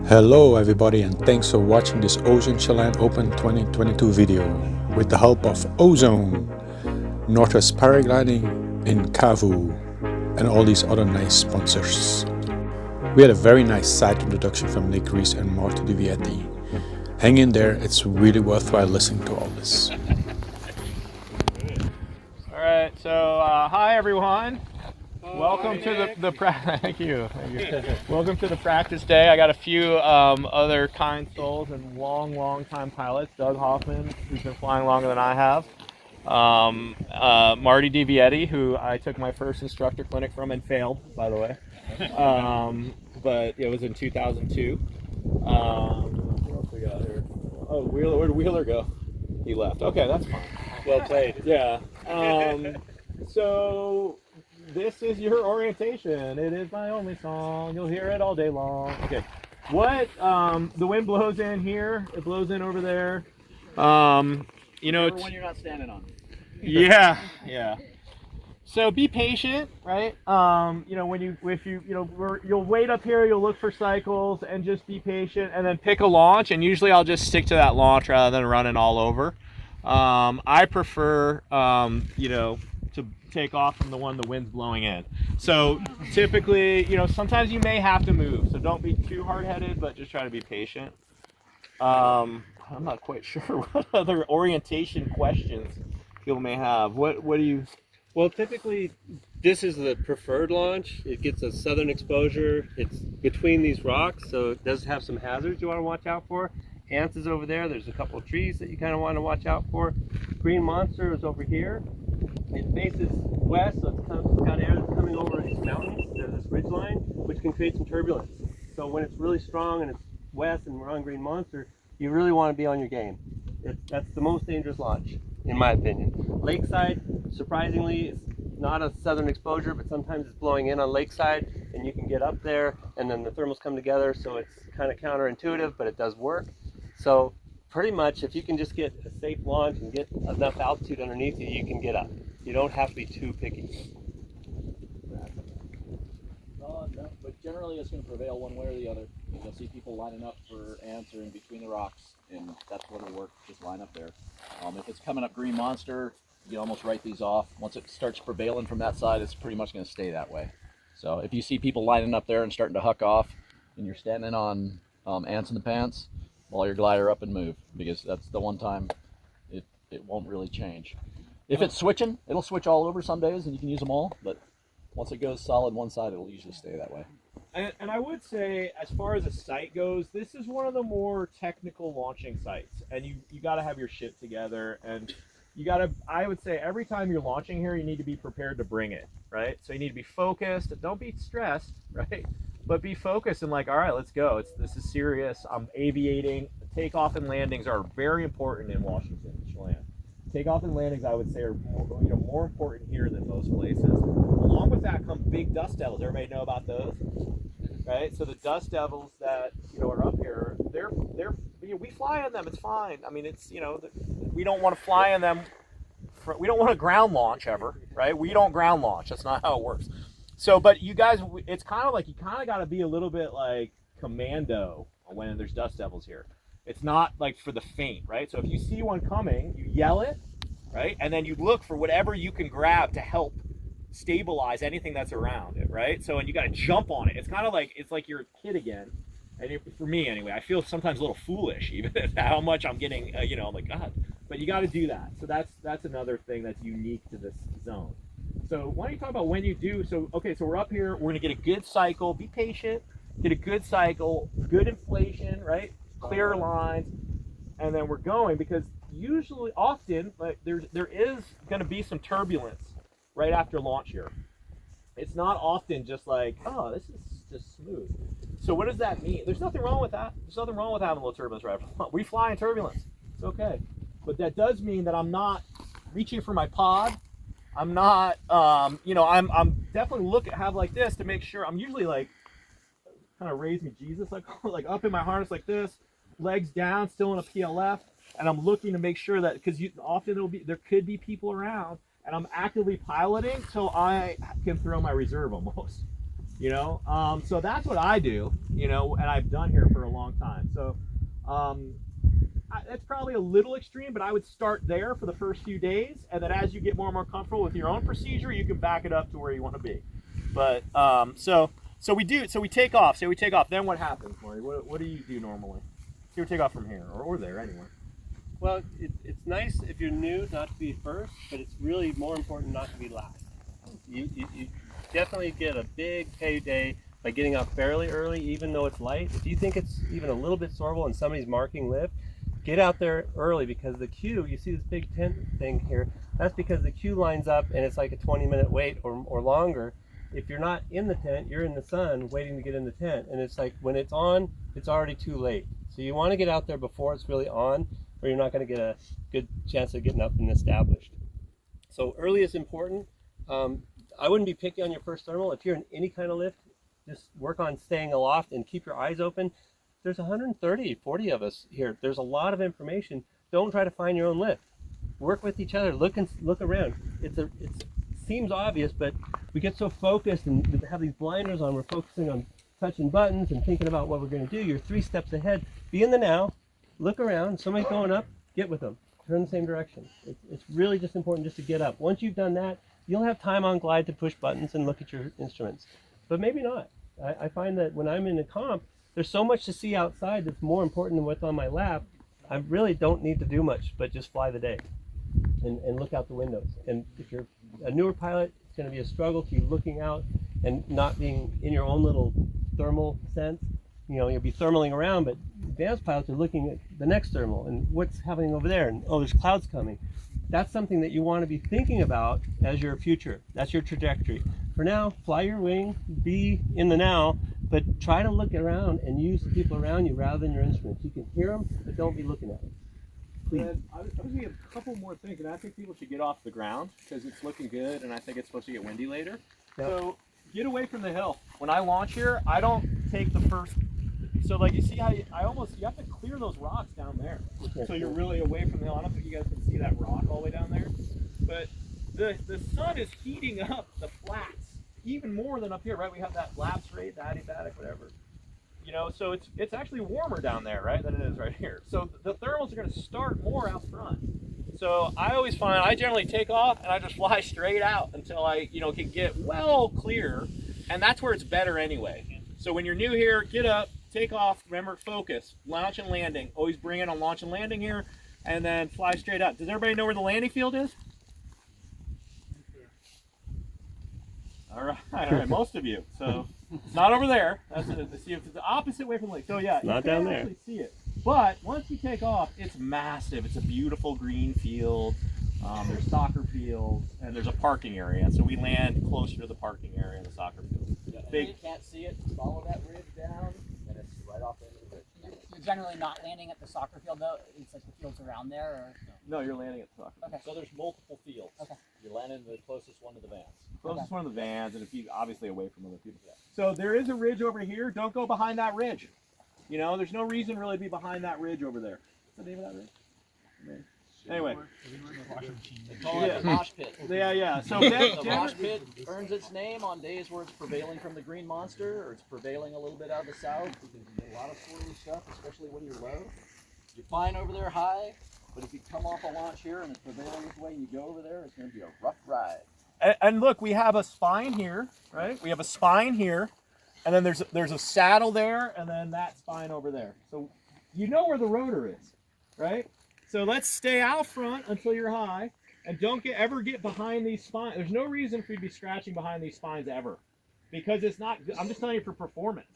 Hello everybody, and thanks for watching this Ozone Chelan Open 2022 video with the help of Ozone, Northwest Paragliding in Cavu, and all these other nice sponsors. We had a very nice site introduction from Greece and Marty Devietti. Hang in there, it's really worthwhile listening to all this. All right, so hi everyone. Welcome to the thank you. Welcome to the practice day. I got a few other kind souls and long time pilots. Doug Hoffman, who's been flying longer than I have. Marty Devietti, who I took my first instructor clinic from and failed, by the way. But it was in 2002. What else we got here? Oh, Wheeler, where'd Wheeler go? He left. Okay, that's fine. Well played. Yeah. So this is your orientation. It is my only song. You'll hear it all day long. Okay. What the wind blows in here, it blows in over there. You know, when you're not standing on. yeah. So be patient, right? You know, you'll wait up here, you'll look for cycles and just be patient and then pick a launch, and usually I'll just stick to that launch rather than running all over. I prefer, to take off from the one the wind's blowing in. So typically, sometimes you may have to move, so don't be too hard-headed, but just try to be patient. I'm not quite sure what other orientation questions people may have. What do you... Well, typically, this is the preferred launch. It gets a southern exposure. It's between these rocks, so it does have some hazards you want to watch out for. Ants is over there. There's a couple of trees that you kind of want to watch out for. Green Monster is over here. It faces west, so it's got air that's coming over these mountains. There's this ridge line, which can create some turbulence. So when it's really strong and it's west and we're on Green Monster, you really want to be on your game. That's the most dangerous launch, in my opinion. Lakeside, surprisingly, it's not a southern exposure, but sometimes it's blowing in on lakeside, and you can get up there, and then the thermals come together, so it's kind of counterintuitive, but it does work. So pretty much, if you can just get a safe launch and get enough altitude underneath you, you can get up. You don't have to be too picky. No, but generally it's going to prevail one way or the other. You'll see people lining up for ants or in between the rocks, and that's what will work. Just line up there. If it's coming up Green Monster, you almost write these off. Once it starts prevailing from that side, it's pretty much going to stay that way. So if you see people lining up there and starting to huck off, and you're standing on ants in the pants, wall your glider up and move, because that's the one time it won't really change. If it's switching, it'll switch all over some days, and you can use them all, but once it goes solid one side, it'll usually stay that way. And I would say, as far as a site goes, this is one of the more technical launching sites, and you got to have your shit together, and I would say every time you're launching here, you need to be prepared to bring it, right? So you need to be focused. Don't be stressed, right? But be focused and like, all right, let's go. This is serious. I'm aviating. Takeoff and landings are very important in Washington, Chelan. Takeoff and landings, I would say, are more important here than most places. Along with that come big dust devils. Everybody know about those, right? So the dust devils that are up here, we fly on them. It's fine. I mean, it's we don't want to fly on them. We don't want to ground launch ever, right? We don't ground launch. That's not how it works. So, but you guys, it's kind of like you kind of got to be a little bit like commando when there's dust devils here. It's not like for the faint, right? So if you see one coming, you yell it, right? And then you look for whatever you can grab to help stabilize anything that's around it, right? So, and you got to jump on it. It's kind of like, it's like you're a kid again. And for me anyway, I feel sometimes a little foolish even at how much I'm getting, I'm like, God, but you got to do that. So that's another thing that's unique to this zone. So why don't you talk about when you do, so we're up here, we're gonna get a good cycle, be patient, get a good cycle, good inflation, right? Clear lines, and then we're going, because often, like there is gonna be some turbulence right after launch here. It's not often just like, oh, this is just smooth. So what does that mean? There's nothing wrong with that. There's nothing wrong with having a little turbulence right after launch. We fly in turbulence, it's okay. But that does mean that I'm not reaching for my pod. I'm not, I'm definitely have like this to make sure. I'm usually like, kind of raise me Jesus, like up in my harness like this, legs down, still in a PLF, and I'm looking to make sure that, because often there could be people around, and I'm actively piloting till I can throw my reserve almost. you know. So that's what I do, you know, and I've done here for a long time. So that's probably a little extreme, but I would start there for the first few days, and then as you get more and more comfortable with your own procedure, you can back it up to where you want to be. But so we take off. Say we take off. Then what happens, Marty? What do you do normally? So we take off from here or there anywhere. Well, it's nice if you're new not to be first, but it's really more important not to be last. You definitely get a big payday by getting up fairly early, even though it's light. If you think it's even a little bit sorable and somebody's marking lift, get out there early, because the queue, you see this big tent thing here, that's because the queue lines up and it's like a 20-minute wait or longer. If you're not in the tent, you're in the sun waiting to get in the tent, and it's like when it's on, it's already too late. So you want to get out there before it's really on, or you're not going to get a good chance of getting up and established. So early is important. I wouldn't be picky on your first thermal. If you're in any kind of lift, just work on staying aloft and keep your eyes open. There's 130, 40 of us here. There's a lot of information. Don't try to find your own lift. Work with each other. Look around. It seems obvious, but we get so focused and we have these blinders on. We're focusing on touching buttons and thinking about what we're going to do. You're 3 steps ahead. Be in the now. Look around. Somebody's going up. Get with them. Turn the same direction. It's really just important just to get up. Once you've done that, you'll have time on glide to push buttons and look at your instruments. But maybe not. I find that when I'm in a comp, there's so much to see outside that's more important than what's on my lap. I really don't need to do much but just fly the day and look out the windows. And if you're a newer pilot, it's going to be a struggle to you looking out and not being in your own little thermal sense. You know, you'll be thermaling around, but advanced pilots are looking at the next thermal and what's happening over there, and oh, there's clouds coming. That's something that you want to be thinking about as your future. That's your trajectory. For now, fly your wing, be in the now, but try to look around and use the people around you rather than your instruments. You can hear them, but don't be looking at them. Please. And I was going to have a couple more things, and I think people should get off the ground because it's looking good, and I think it's supposed to get windy later. Yep. So get away from the hill. When I launch here, I don't take the first. So like you see how you have to clear those rocks down there. So you're really away from the hill. I don't think you guys can see that rock all the way down there, but the sun is heating up the flats even more than up here, right? We have that lapse rate, the adiabatic, whatever. You know, so it's actually warmer down there, right, than it is right here. So the thermals are going to start more out front. So I always find I generally take off and I just fly straight out until I, you know, can get well clear, and that's where it's better anyway. So when you're new here, get up, take off, remember, focus, launch and landing. Always bring in a launch and landing here, and then fly straight up. Does everybody know where the landing field is? All right, most of you. So it's not over there. That's see, it's the opposite way from the lake. So yeah, not you down can there. actually see it. But once you take off, it's massive. It's a beautiful green field. There's soccer fields, and there's a parking area. So we land closer to the parking area in the soccer field. Yeah, and if you can't see it, follow that ridge down, and it's right off the end of the ridge. You're generally not landing at the soccer field, though? It's like the fields around there? Or No, you're landing at the soccer field. Okay. So there's multiple fields. Okay. You're landing the closest one to the vans. Closest one of the vans, and if you obviously away from other people. So there is a ridge over here. Don't go behind that ridge. You know, there's no reason really to be behind that ridge over there. What's the name of that ridge? Anyway. They call it the mosh pit. Yeah. So The mosh pit earns its name on days where it's prevailing from the green monster, or it's prevailing a little bit out of the south, because you get a lot of swirly stuff, especially when you're low. You're fine over there high, but if you come off a launch here and it's prevailing this way and you go over there, it's going to be a rough ride. And look, we have a spine here, right? We have a spine here, and then there's a saddle there, and then that spine over there. So you know where the rotor is, right? So let's stay out front until you're high, and don't ever get behind these spines. There's no reason for you to be scratching behind these spines ever, because it's not. I'm just telling you, for performance,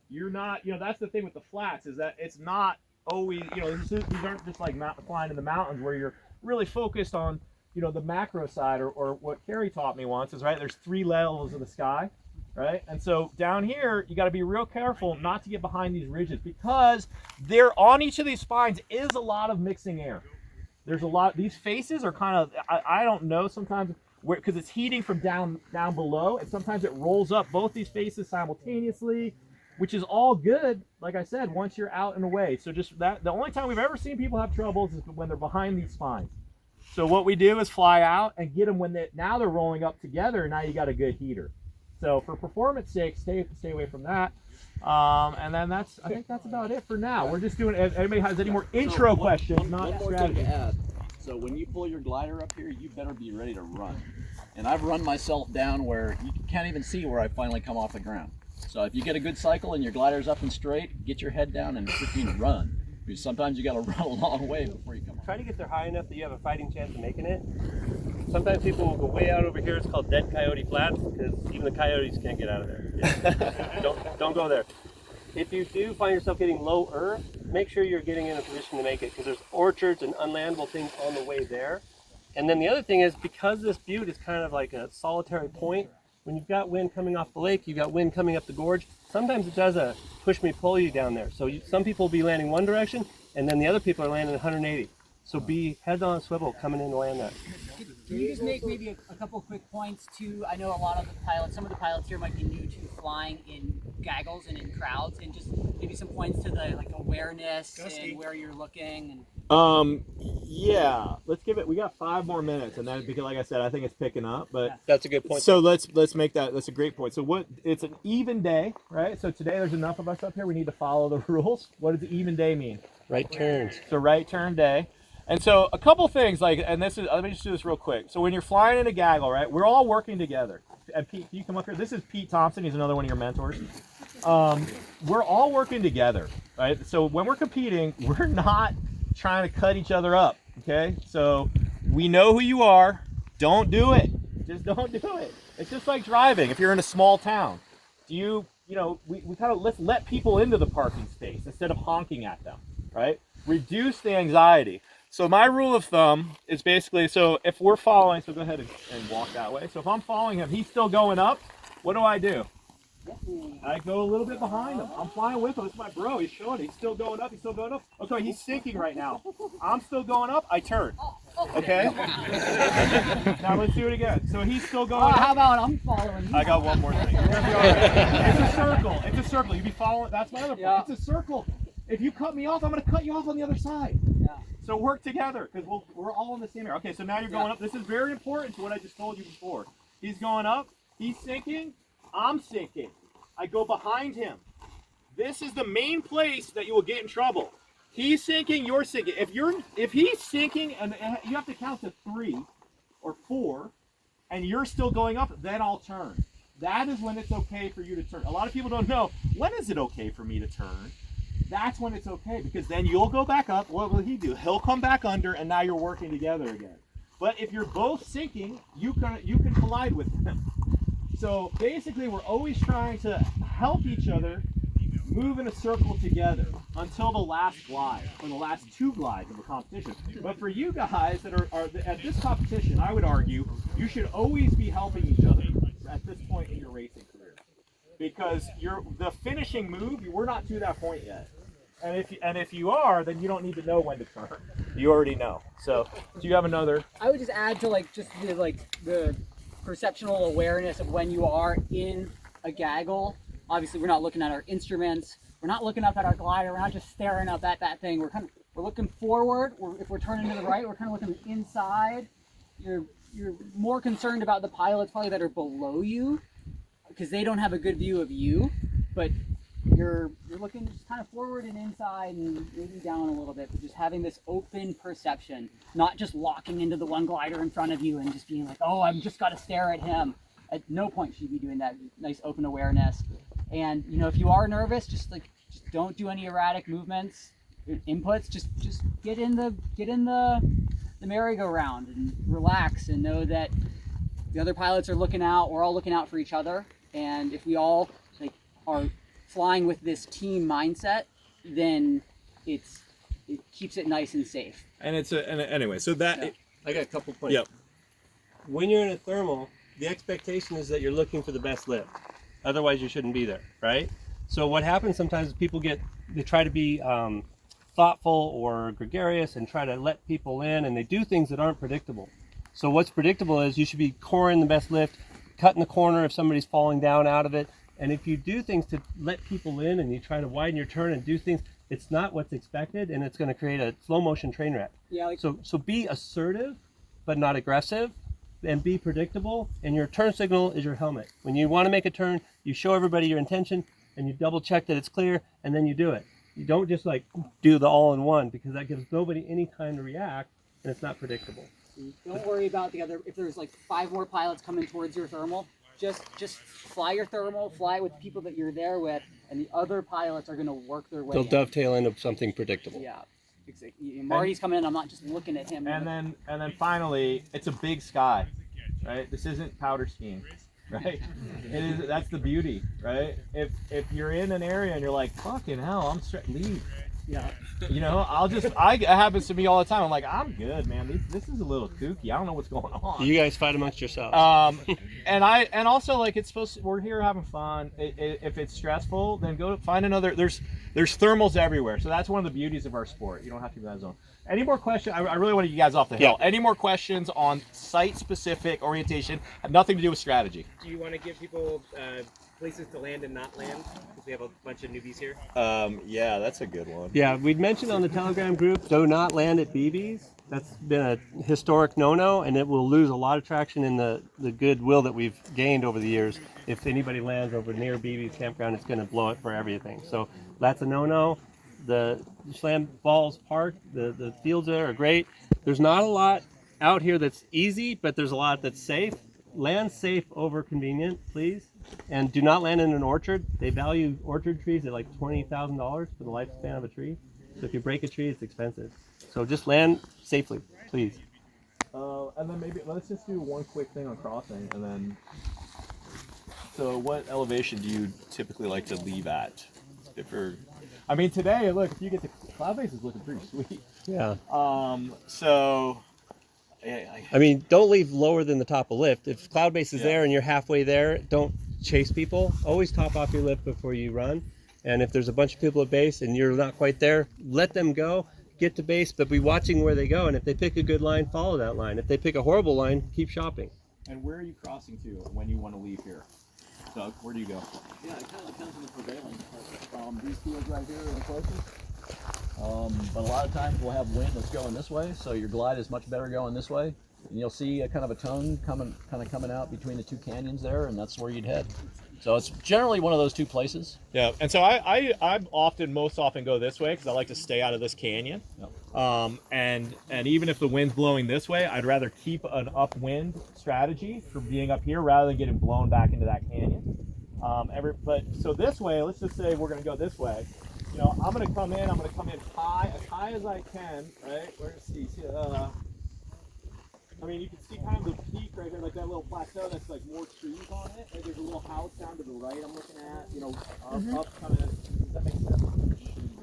you're not. You know, that's the thing with the flats, is that it's not always. You know, these aren't just like flying in the mountains where you're really focused on, you know, the macro side, or what Carrie taught me once is, right, there's 3 levels of the sky, right? And so down here, you got to be real careful not to get behind these ridges, because there on each of these spines is a lot of mixing air. There's a lot, these faces are kind of, I don't know sometimes, because it's heating from down below, and sometimes it rolls up both these faces simultaneously, which is all good, like I said, once you're out and away. So just that, the only time we've ever seen people have troubles is when they're behind these spines. So what we do is fly out and get them when now they're rolling up together, and now you got a good heater. So for performance sake, stay away from that. And then I think that's about it for now. We're just doing, if anybody has any more intro questions, one not more thing strategy. to add. So when you pull your glider up here, you better be ready to run. And I've run myself down where you can't even see where I finally come off the ground. So if you get a good cycle and your glider's up and straight, get your head down and freaking run. Because sometimes you got to run a long way before you come off. Try to get there high enough that you have a fighting chance of making it. Sometimes people will go way out over here. It's called Dead Coyote Flats because even the coyotes can't get out of there. Don't go there. If you do find yourself getting low earth, make sure you're getting in a position to make it because there's orchards and unlandable things on the way there. And then the other thing is because this butte is kind of like a solitary point, when you've got wind coming off the lake, you've got wind coming up the gorge, sometimes it does a push me pull you down there. So some people will be landing one direction and then the other people are landing 180. So be heads on a swivel coming in to land that. Can you just make maybe a couple quick points too? I know a lot of the pilots, some of the pilots here might be new to flying in gaggles and in crowds, and just maybe some points to the like awareness and where you're looking. And Yeah, let's give it. We got 5 more minutes, and then because, like I said, I think it's picking up. But That's a good point. so let's make that. That's a great point. So it's an even day, right? So today there's enough of us up here. We need to follow the rules. What does even day mean? Right turns. So right turn day. And so a couple things let me just do this real quick. So when you're flying in a gaggle, right, we're all working together. And Pete, can you come up here? This is Pete Thompson. He's another one of your mentors. We're all working together, right? So when we're competing, we're not trying to cut each other up, okay? So we know who you are. Don't do it. Just don't do it. It's just like driving. If you're in a small town, we kind of let people into the parking space instead of honking at them, right? Reduce the anxiety. So my rule of thumb is basically, so if we're following, so go ahead and walk that way. So if I'm following him, he's still going up, what do? I go a little bit behind him. I'm flying with him. It's my bro. He's showing. He's still going up. Okay, he's sinking right now. I'm still going up. I turn. Okay? Now let's do it again. So he's still going up. How about I'm following you? I got one more thing. It's a circle. It's a circle. You be following. That's my other point. Yeah. It's a circle. If you cut me off, I'm going to cut you off on the other side. Yeah. So work together because we're all in the same area. Okay, so now you're going up. This is very important to what I just told you before. He's going up. He's sinking. I'm sinking. I go behind him. This is the main place that you will get in trouble. He's sinking. You're sinking. If he's sinking and you have to count to 3 or 4, and you're still going up, then I'll turn. That is when it's okay for you to turn. A lot of people don't know, when is it okay for me to turn? That's when it's okay, because then you'll go back up. What will he do? He'll come back under, and now you're working together again. But if you're both sinking, you can collide with him. So basically, we're always trying to help each other move in a circle together until the last glide, or the last 2 glides of a competition. But for you guys that are at this competition, I would argue you should always be helping each other at this point in your racing career, because the finishing move, we're not to that point yet. And if you are, then you don't need to know when to turn. You already know. So do you have another? I would just add to the perceptual awareness of when you are in a gaggle. Obviously, we're not looking at our instruments. We're not looking up at our glider. We're not just staring up at that thing. We're looking forward. If we're turning to the right, we're kind of looking inside. You're more concerned about the pilots probably that are below you, because they don't have a good view of you, but you're looking just kind of forward and inside and maybe down a little bit, but just having this open perception, not just locking into the one glider in front of you and just being like, oh, I've just got to stare at him. At no point should you be doing that. Nice open awareness. And if you are nervous, just don't do any erratic movements, inputs. Just get in the merry-go-round and relax and know that the other pilots are looking out. We're all looking out for each other. And if we all are flying with this team mindset, then it keeps it nice and safe. And anyway, so that Yeah. I got a couple points. Yep. When you're in a thermal, the expectation is that you're looking for the best lift. Otherwise, you shouldn't be there, right? So what happens sometimes is they try to be thoughtful or gregarious and try to let people in, and they do things that aren't predictable. So what's predictable is you should be coring the best lift, cutting the corner if somebody's falling down out of it. And if you do things to let people in and you try to widen your turn and do things, it's not what's expected, and it's going to create a slow motion train wreck. Yeah. So be assertive, but not aggressive. and be predictable, and your turn signal is your helmet. When you want to make a turn, you show everybody your intention, and you double check that it's clear, and then you do it. You don't just like do the all-in-one, because that gives nobody any time to react, and it's not predictable. Don't worry about the other. If there's like 5 more pilots coming towards your thermal, just fly your thermal, fly with the people that you're there with, and the other pilots are going to work their way. They'll in. dovetail into something predictable. Yeah. Marty's coming in. I'm not just looking at him. And then finally, it's a big sky, right? This isn't powder skiing, right? That's the beauty, right? If you're in an area and you're like, fucking hell, leave. Yeah. You know, it happens to me all the time. I'm like, I'm good, man. This is a little kooky. I don't know what's going on. You guys fight amongst yourselves. And also like we're here having fun. If it's stressful, then go find another. There's thermals everywhere, so that's one of the beauties of our sport. You don't have to be in that zone. Any more questions? I really want to get you guys off the hill. Yeah. Any more questions on site-specific orientation? Have nothing to do with strategy. Do you want to give people places to land and not land? Because we have a bunch of newbies here. Yeah, that's a good one. Yeah, we'd mentioned on the Telegram group, do not land at BBs. That's been a historic no-no, and it will lose a lot of traction in the goodwill that we've gained over the years. If anybody lands over near BB's campground, it's going to blow it for everything. So that's a no-no. The Slam Balls Park, the fields there are great. There's not a lot out here that's easy, but there's a lot that's safe. Land safe over convenient, please. And do not land in an orchard. They value orchard trees at like $20,000 for the lifespan of a tree. So if you break a tree, it's expensive. So just land safely, please. And then maybe let's just do one quick thing on crossing, and then. So what elevation do you typically like to leave at? I mean, today, look, if you get the cloud base is looking pretty sweet. Yeah. So. I mean, don't leave lower than the top of lift. If cloud base is there and you're halfway there, don't chase people. Always top off your lift before you run. And if there's a bunch of people at base and you're not quite there, let them go, get to base, but be watching where they go. And if they pick a good line, follow that line. If they pick a horrible line, keep shopping. And where are you crossing to when you want to leave here? Doug, where do you go? Yeah, it kind of depends on the prevailing. These fields right here are the closest. But a lot of times we'll have wind that's going this way, so your glide is much better going this way. And you'll see a kind of a tongue coming out between the two canyons there, and that's where you'd head. So it's generally one of those two places. Yeah, and so I most often go this way because I like to stay out of this canyon. Yep. And even if the wind's blowing this way, I'd rather keep an upwind strategy for being up here rather than getting blown back into that canyon. So this way, let's just say we're going to go this way. You know, I'm going to come in high as I can, right? I mean, you can see kind of the peak right here, like that little plateau that's like more trees on it. Like there's a little house down to the right I'm looking at, you know, up kind of, does that make sense?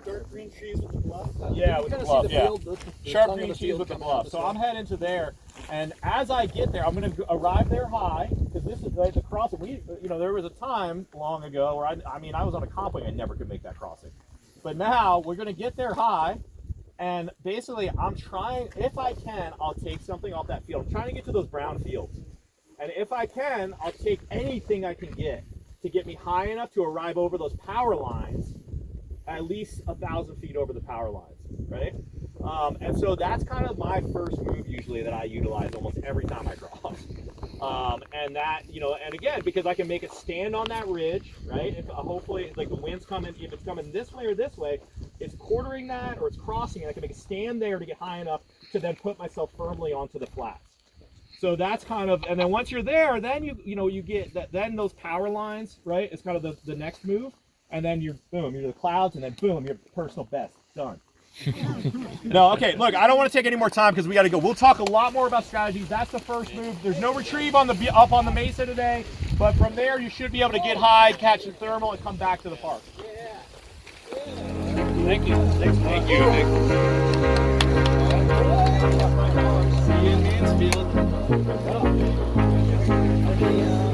Dark green trees with the bluff. Yeah, with the bluff, yeah. The Sharp tongue of green the trees field with the coming bluff. out So this I'm way. heading to there, and as I get there, I'm going to arrive there high, because this is like the crossing. There was a time long ago where I was on a comp wing, I never could make that crossing. But now we're going to get there high, and basically I'm trying, if I can, I'll take something off that field. I'm trying to get to those brown fields. And if I can, I'll take anything I can get to get me high enough to arrive over those power lines, at least 1,000 feet over the power lines, right? And so that's kind of my first move usually that I utilize almost every time I cross. And that, and again, because I can make it stand on that ridge, right? If hopefully, like the wind's coming, if it's coming this way or this way, it's quartering that or it's crossing, and I can make it stand there to get high enough to then put myself firmly onto the flats. So that's kind of, and then once you're there, then you get that, then those power lines, right? It's kind of the next move, and then you're to the clouds, and then boom, your personal best, done. No, okay, look, I don't want to take any more time because we got to go. We'll talk a lot more about strategies. That's the first move. There's no retrieve up on the mesa today, but from there you should be able to get high, catch the thermal, and come back to the park. Thank you. Thank you. See you in Mansfield.